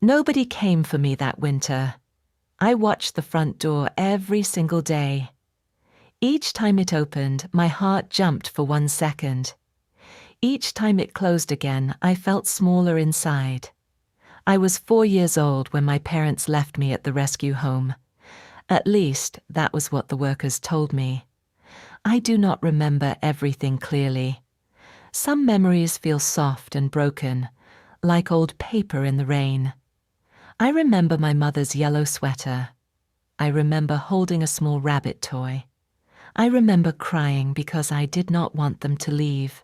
Nobody came for me that winter. I watched the front door every single day. Each time it opened, my heart jumped for 1 second. Each time it closed again, I felt smaller inside. I was 4 years old when my parents left me at the rescue home. At least, that was what the workers told me. I do not remember everything clearly. Some memories feel soft and broken, like old paper in the rain. I remember my mother's yellow sweater. I remember holding a small rabbit toy. I remember crying because I did not want them to leave.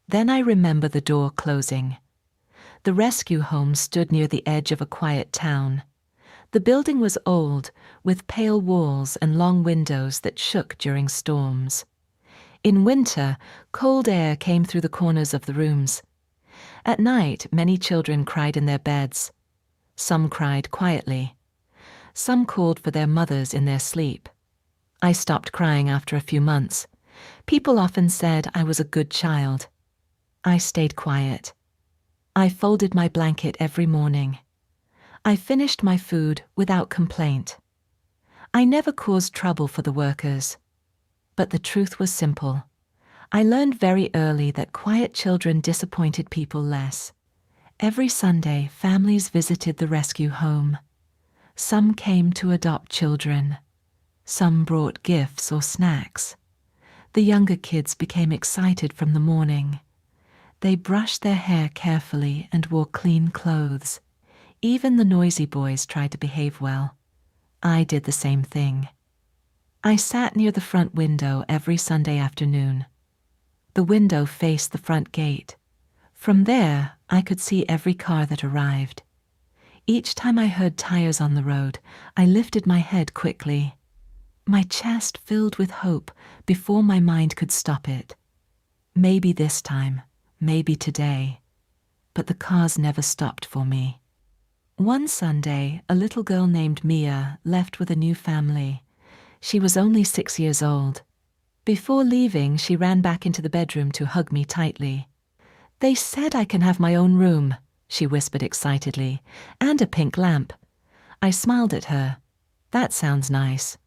Then I remember the door closing. The rescue home stood near the edge of a quiet town. The building was old, with pale walls and long windows that shook during storms. In winter, cold air came through the corners of the rooms. At night, many children cried in their beds. Some cried quietly. Some called for their mothers in their sleep. I stopped crying after a few months. People often said I was a good child. I stayed quiet. I folded my blanket every morning. I finished my food without complaint. I never caused trouble for the workers. But the truth was simple. I learned very early that quiet children disappointed people less. Every Sunday, families visited the rescue home. Some came to adopt children. Some brought gifts or snacks. The younger kids became excited from the morning. They brushed their hair carefully and wore clean clothes. Even the noisy boys tried to behave well. I did the same thing. I sat near the front window every Sunday afternoon. The window faced the front gate. From there, I could see every car that arrived. Each time I heard tires on the road, I lifted my head quickly. My chest filled with hope before my mind could stop it. Maybe this time, maybe today. But the cars never stopped for me. One Sunday, a little girl named Mia left with a new family. She was only 6 years old. Before leaving, she ran back into the bedroom to hug me tightly. "They said I can have my own room," she whispered excitedly, "and a pink lamp." I smiled at her. "That sounds nice."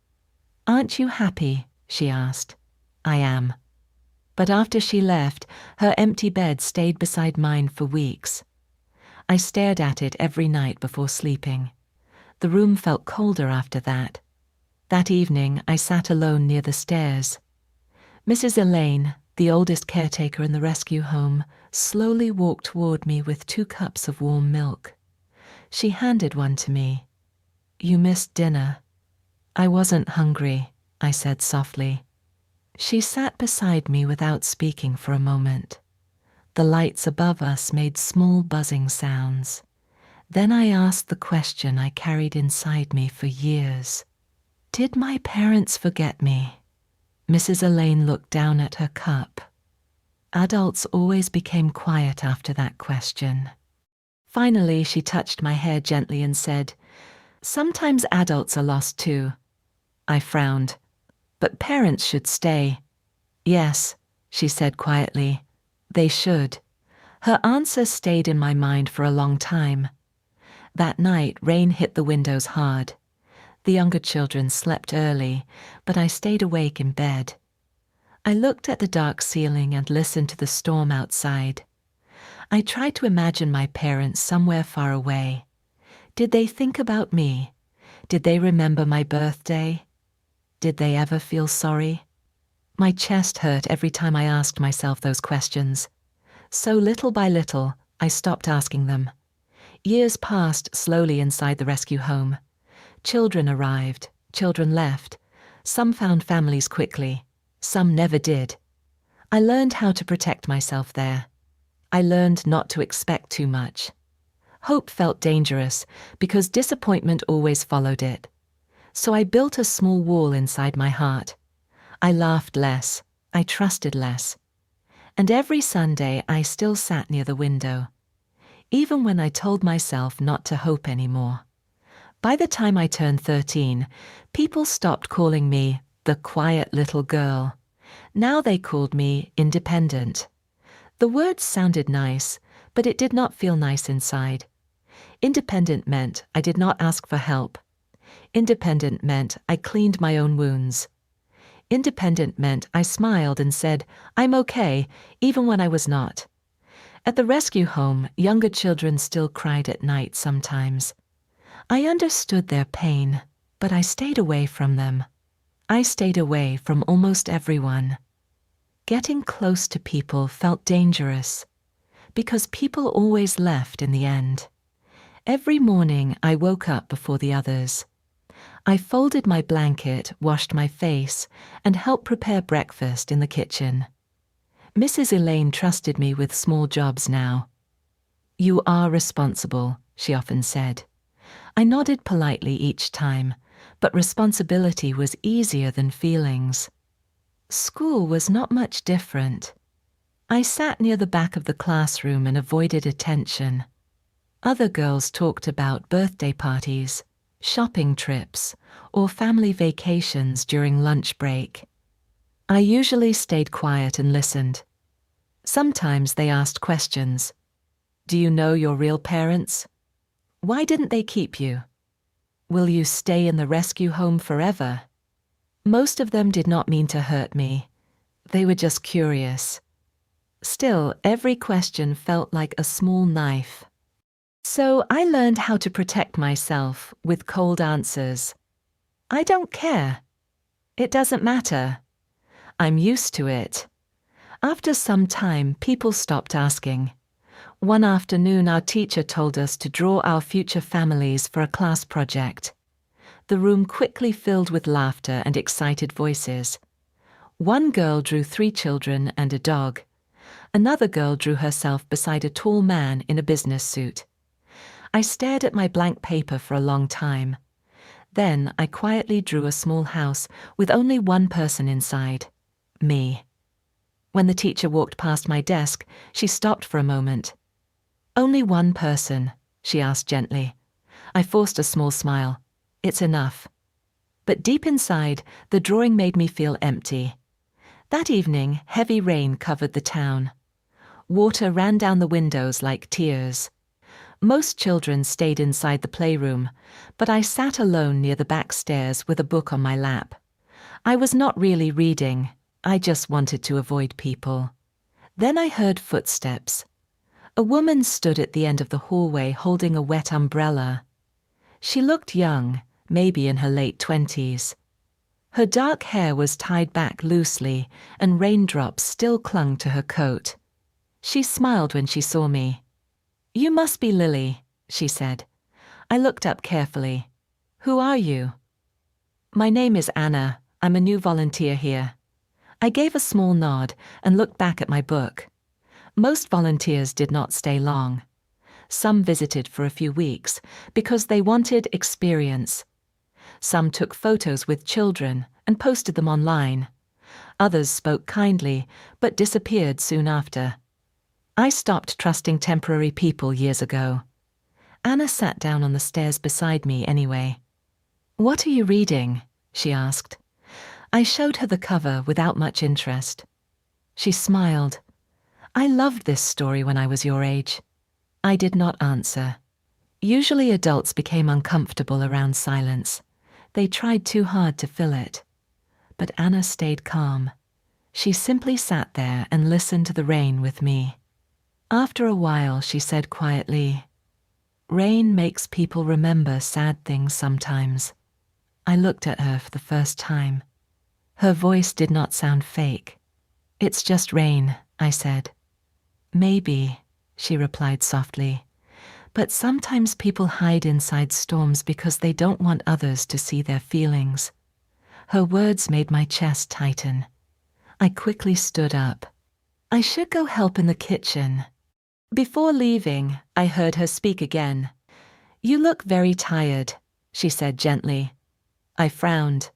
"Aren't you happy?" she asked. "I am." But after she left, her empty bed stayed beside mine for weeks. I stared at it every night before sleeping. The room felt colder after that. That evening, I sat alone near the stairs. Mrs. Elaine, the oldest caretaker in the rescue home, slowly walked toward me with 2 cups of warm milk. She handed one to me. "You missed dinner." "I wasn't hungry," I said softly. She sat beside me without speaking for a moment. The lights above us made small buzzing sounds. Then I asked the question I carried inside me for years. Did my parents forget me? Mrs. Elaine looked down at her cup. Adults always became quiet after that question. Finally, she touched my hair gently and said, "Sometimes adults are lost too." I frowned. "But parents should stay." "Yes," she said quietly, "they should." Her answer stayed in my mind for a long time. That night, rain hit the windows hard. The younger children slept early, but I stayed awake in bed. I looked at the dark ceiling and listened to the storm outside. I tried to imagine my parents somewhere far away. Did they think about me? Did they remember my birthday? Did they ever feel sorry? My chest hurt every time I asked myself those questions. So little by little, I stopped asking them. Years passed slowly inside the rescue home. Children arrived, children left. Some found families quickly, some never did. I learned how to protect myself there. I learned not to expect too much. Hope felt dangerous because disappointment always followed it. So I built a small wall inside my heart. I laughed less, I trusted less. And every Sunday I still sat near the window, even when I told myself not to hope anymore. By the time I turned 13, people stopped calling me the quiet little girl. Now they called me independent. The words sounded nice, but it did not feel nice inside. Independent meant I did not ask for help. Independent meant I cleaned my own wounds. Independent meant I smiled and said, "I'm okay," even when I was not. At the rescue home, younger children still cried at night sometimes. I understood their pain, but I stayed away from them. I stayed away from almost everyone. Getting close to people felt dangerous, because people always left in the end. Every morning I woke up before the others. I folded my blanket, washed my face, and helped prepare breakfast in the kitchen. Mrs. Elaine trusted me with small jobs now. "You are responsible," she often said. I nodded politely each time, but responsibility was easier than feelings. School was not much different. I sat near the back of the classroom and avoided attention. Other girls talked about birthday parties, shopping trips, or family vacations during lunch break. I usually stayed quiet and listened. Sometimes they asked questions. "Do you know your real parents? Why didn't they keep you? Will you stay in the rescue home forever?" Most of them did not mean to hurt me. They were just curious. Still, every question felt like a small knife. So I learned how to protect myself with cold answers. "I don't care. It doesn't matter. I'm used to it." After some time, people stopped asking. One afternoon, our teacher told us to draw our future families for a class project. The room quickly filled with laughter and excited voices. One girl drew 3 children and a dog. Another girl drew herself beside a tall man in a business suit. I stared at my blank paper for a long time. Then I quietly drew a small house with only one person inside, me. When the teacher walked past my desk, she stopped for a moment. "Only one person?" she asked gently. I forced a small smile. "It's enough." But deep inside, the drawing made me feel empty. That evening, heavy rain covered the town. Water ran down the windows like tears. Most children stayed inside the playroom, but I sat alone near the back stairs with a book on my lap. I was not really reading. I just wanted to avoid people. Then I heard footsteps. A woman stood at the end of the hallway holding a wet umbrella. She looked young, maybe in her late 20s. Her dark hair was tied back loosely, and raindrops still clung to her coat. She smiled when she saw me. "You must be Lily," she said. I looked up carefully. "Who are you?" "My name is Anna. I'm a new volunteer here." I gave a small nod and looked back at my book. Most volunteers did not stay long. Some visited for a few weeks because they wanted experience. Some took photos with children and posted them online. Others spoke kindly but disappeared soon after. I stopped trusting temporary people years ago. Anna sat down on the stairs beside me anyway. "What are you reading?" she asked. I showed her the cover without much interest. She smiled. "I loved this story when I was your age." I did not answer. Usually adults became uncomfortable around silence. They tried too hard to fill it. But Anna stayed calm. She simply sat there and listened to the rain with me. After a while, she said quietly, "Rain makes people remember sad things sometimes." I looked at her for the first time. Her voice did not sound fake. "It's just rain," I said. "Maybe," she replied softly. "But sometimes people hide inside storms because they don't want others to see their feelings." Her words made my chest tighten. I quickly stood up. "I should go help in the kitchen." Before leaving, I heard her speak again. "You look very tired," she said gently. I frowned.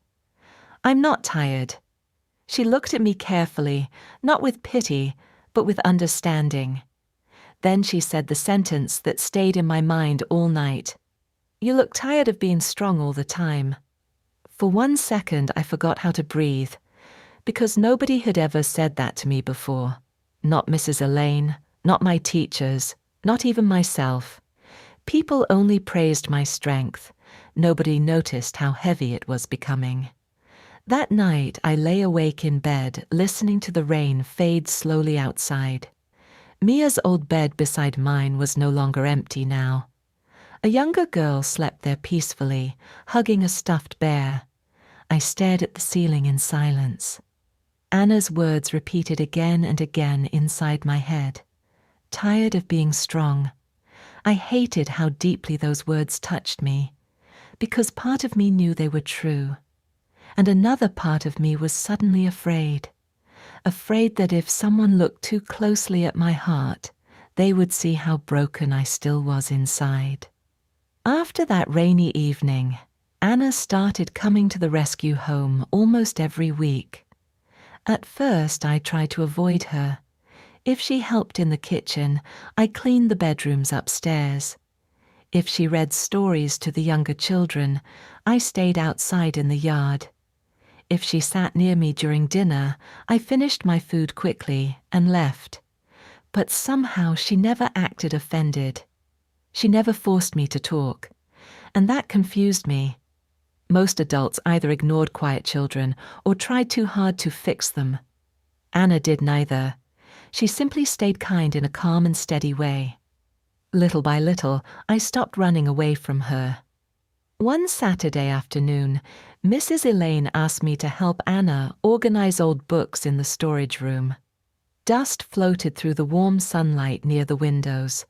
"I'm not tired." She looked at me carefully, not with pity, but with understanding. Then she said the sentence that stayed in my mind all night. "You look tired of being strong all the time." For 1 second, I forgot how to breathe, because nobody had ever said that to me before. Not Mrs. Elaine, not my teachers, not even myself. People only praised my strength. Nobody noticed how heavy it was becoming. That night, I lay awake in bed, listening to the rain fade slowly outside. Mia's old bed beside mine was no longer empty now. A younger girl slept there peacefully, hugging a stuffed bear. I stared at the ceiling in silence. Anna's words repeated again and again inside my head. Tired of being strong. I hated how deeply those words touched me, because part of me knew they were true, and another part of me was suddenly afraid that if someone looked too closely at my heart, they would see how broken I still was inside. After that rainy evening, Anna started coming to the rescue home almost every week. At first, I tried to avoid her. If she helped in the kitchen, I cleaned the bedrooms upstairs. If she read stories to the younger children, I stayed outside in the yard. If she sat near me during dinner, I finished my food quickly and left. But somehow she never acted offended. She never forced me to talk, and that confused me. Most adults either ignored quiet children or tried too hard to fix them. Anna did neither. She simply stayed kind in a calm and steady way. Little by little, I stopped running away from her. One Saturday afternoon, Mrs. Elaine asked me to help Anna organize old books in the storage room. Dust floated through the warm sunlight near the windows.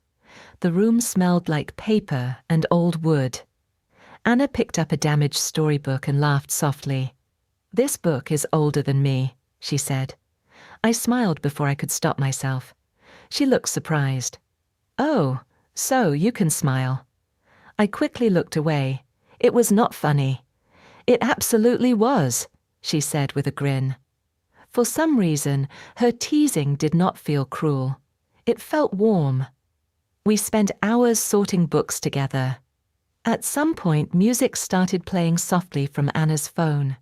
The room smelled like paper and old wood. Anna picked up a damaged storybook and laughed softly. "This book is older than me," she said. I smiled before I could stop myself. She looked surprised. "Oh, so you can smile." I quickly looked away. It was not funny. "It absolutely was," she said with a grin. For some reason, her teasing did not feel cruel. It felt warm. We spent hours sorting books together. At some point, music started playing softly from Anna's phone.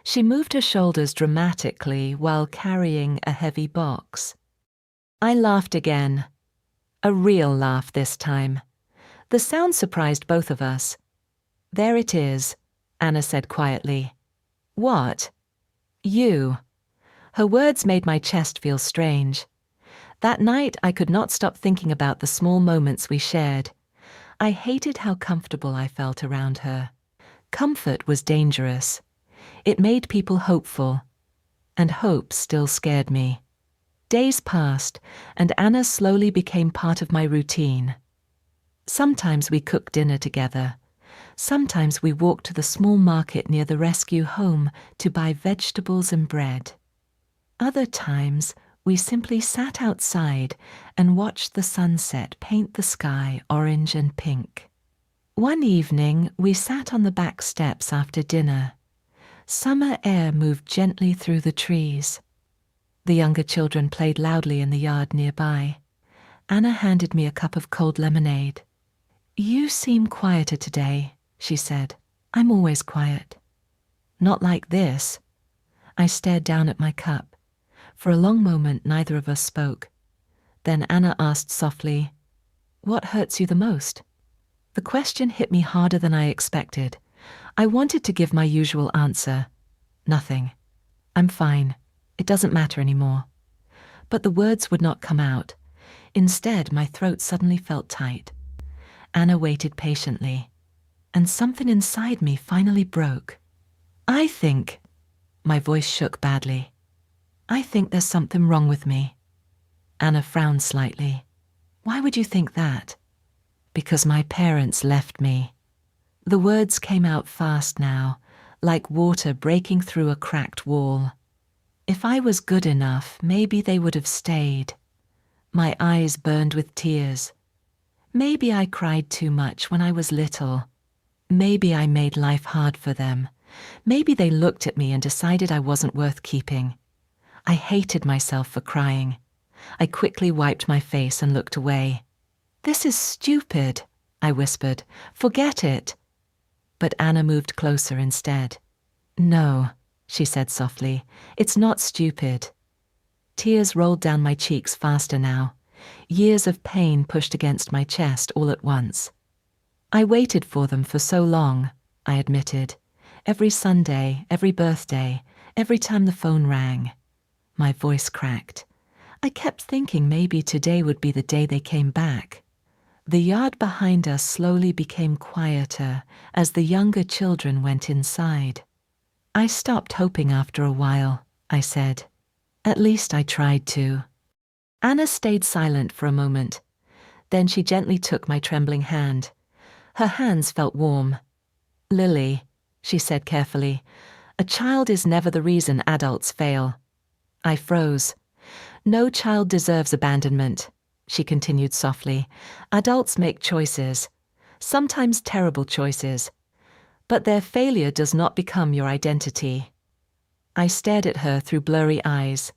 She moved her shoulders dramatically while carrying a heavy box. I laughed again. A real laugh this time. The sound surprised both of us. "There it is," Anna said quietly. "What?" "You." Her words made my chest feel strange. That night, I could not stop thinking about the small moments we shared. I hated how comfortable I felt around her. Comfort was dangerous. It made people hopeful, and hope still scared me. Days passed, and Anna slowly became part of my routine. Sometimes we cooked dinner together. Sometimes we walked to the small market near the rescue home to buy vegetables and bread. Other times, we simply sat outside and watched the sunset paint the sky orange and pink. One evening, we sat on the back steps after dinner. Summer air moved gently through the trees. The younger children played loudly in the yard nearby. Anna handed me a cup of cold lemonade. "You seem quieter today," she said. "I'm always quiet." "Not like this." I stared down at my cup. For a long moment, neither of us spoke. Then Anna asked softly, "What hurts you the most?" The question hit me harder than I expected. I wanted to give my usual answer. "Nothing. I'm fine. It doesn't matter anymore." But the words would not come out. Instead, my throat suddenly felt tight. Anna waited patiently, and something inside me finally broke. "I think—" My voice shook badly. "I think there's something wrong with me." Anna frowned slightly. "Why would you think that?" "Because my parents left me." The words came out fast now, like water breaking through a cracked wall. If I was good enough, maybe they would have stayed. My eyes burned with tears. Maybe I cried too much when I was little. Maybe I made life hard for them. Maybe they looked at me and decided I wasn't worth keeping. I hated myself for crying. I quickly wiped my face and looked away. "This is stupid," I whispered. "Forget it." But Anna moved closer instead. "No," she said softly, "it's not stupid." Tears rolled down my cheeks faster now. Years of pain pushed against my chest all at once. I waited for them for so long, I admitted. Every Sunday, every birthday, every time the phone rang. My voice cracked. I kept thinking maybe today would be the day they came back. The yard behind us slowly became quieter as the younger children went inside. I stopped hoping after a while, I said. At least I tried to. Anna stayed silent for a moment. Then she gently took my trembling hand. Her hands felt warm. Lily, she said carefully, a child is never the reason adults fail. I froze. No child deserves abandonment, she continued softly. Adults make choices, sometimes terrible choices, but their failure does not become your identity. I stared at her through blurry eyes.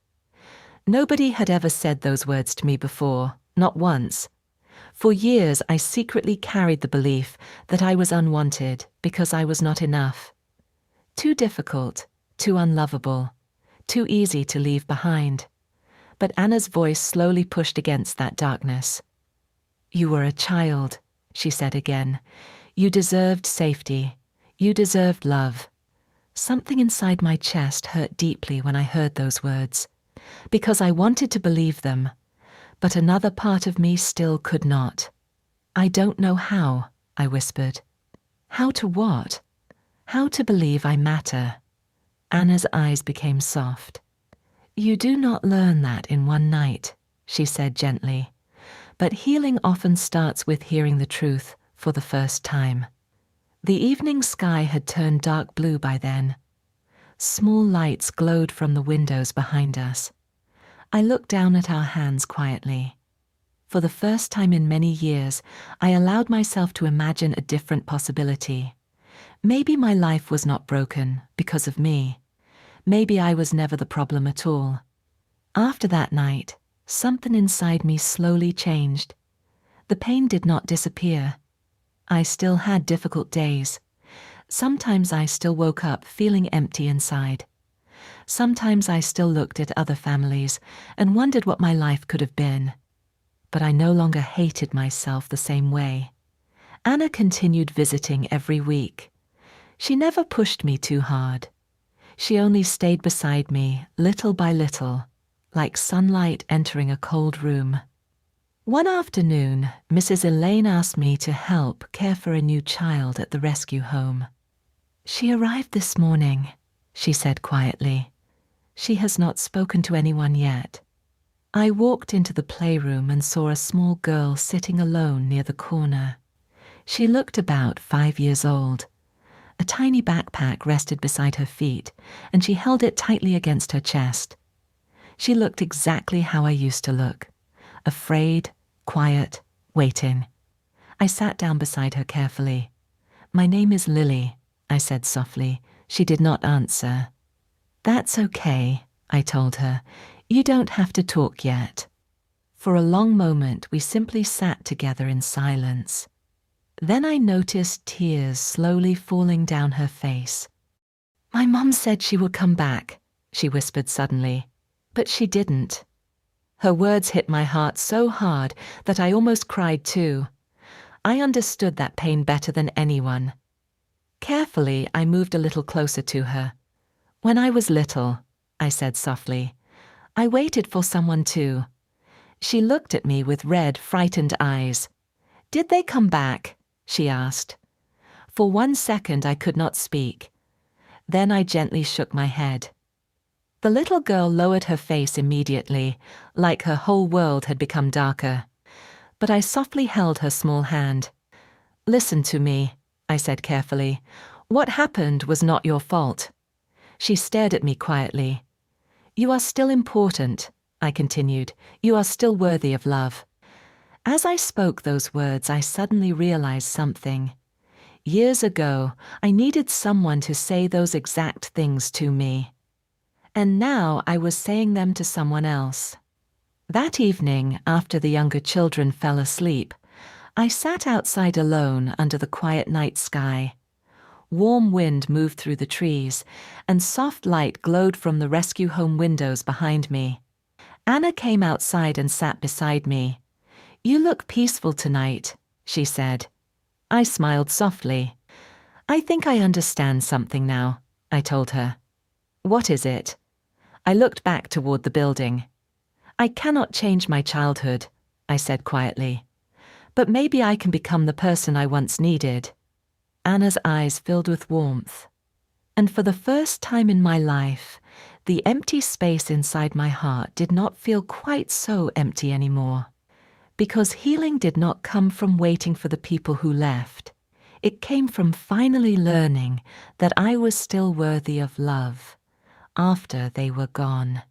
Nobody had ever said those words to me before, not once. For years I secretly carried the belief that I was unwanted because I was not enough. Too difficult, too unlovable, too easy to leave behind. But Anna's voice slowly pushed against that darkness. You were a child, she said again. You deserved safety. You deserved love. Something inside my chest hurt deeply when I heard those words, because I wanted to believe them, but another part of me still could not. I don't know how, I whispered. How to what? How to believe I matter. Anna's eyes became soft. You do not learn that in one night, she said gently, but healing often starts with hearing the truth for the first time. The evening sky had turned dark blue by then. Small lights glowed from the windows behind us. I looked down at our hands quietly. For the first time in many years, I allowed myself to imagine a different possibility. Maybe my life was not broken because of me. Maybe I was never the problem at all. After that night, something inside me slowly changed. The pain did not disappear. I still had difficult days. Sometimes I still woke up feeling empty inside. Sometimes I still looked at other families and wondered what my life could have been. But I no longer hated myself the same way. Anna continued visiting every week. She never pushed me too hard. She only stayed beside me, little by little, like sunlight entering a cold room. One afternoon, Mrs. Elaine asked me to help care for a new child at the rescue home. She arrived this morning, she said quietly. She has not spoken to anyone yet. I walked into the playroom and saw a small girl sitting alone near the corner. She looked about 5 years old. A tiny backpack rested beside her feet, and she held it tightly against her chest. She looked exactly how I used to look, afraid, quiet, waiting. I sat down beside her carefully. My name is Lily, I said softly. She did not answer. That's okay, I told her. You don't have to talk yet. For a long moment, we simply sat together in silence. Then I noticed tears slowly falling down her face. My mum said she would come back, she whispered suddenly, but she didn't. Her words hit my heart so hard that I almost cried too. I understood that pain better than anyone. Carefully, I moved a little closer to her. When I was little, I said softly, I waited for someone too. She looked at me with red, frightened eyes. Did they come back? She asked. For 1 second I could not speak. Then I gently shook my head. The little girl lowered her face immediately, like her whole world had become darker. But I softly held her small hand. Listen to me, I said carefully. What happened was not your fault. She stared at me quietly. You are still important, I continued. You are still worthy of love. As I spoke those words, I suddenly realized something. Years ago, I needed someone to say those exact things to me. And now I was saying them to someone else. That evening, after the younger children fell asleep, I sat outside alone under the quiet night sky. Warm wind moved through the trees, and soft light glowed from the rescue home windows behind me. Anna came outside and sat beside me. You look peaceful tonight, she said. I smiled softly. I think I understand something now, I told her. What is it? I looked back toward the building. I cannot change my childhood, I said quietly. But maybe I can become the person I once needed. Anna's eyes filled with warmth. And for the first time in my life, the empty space inside my heart did not feel quite so empty anymore. Because healing did not come from waiting for the people who left. It came from finally learning that I was still worthy of love after they were gone.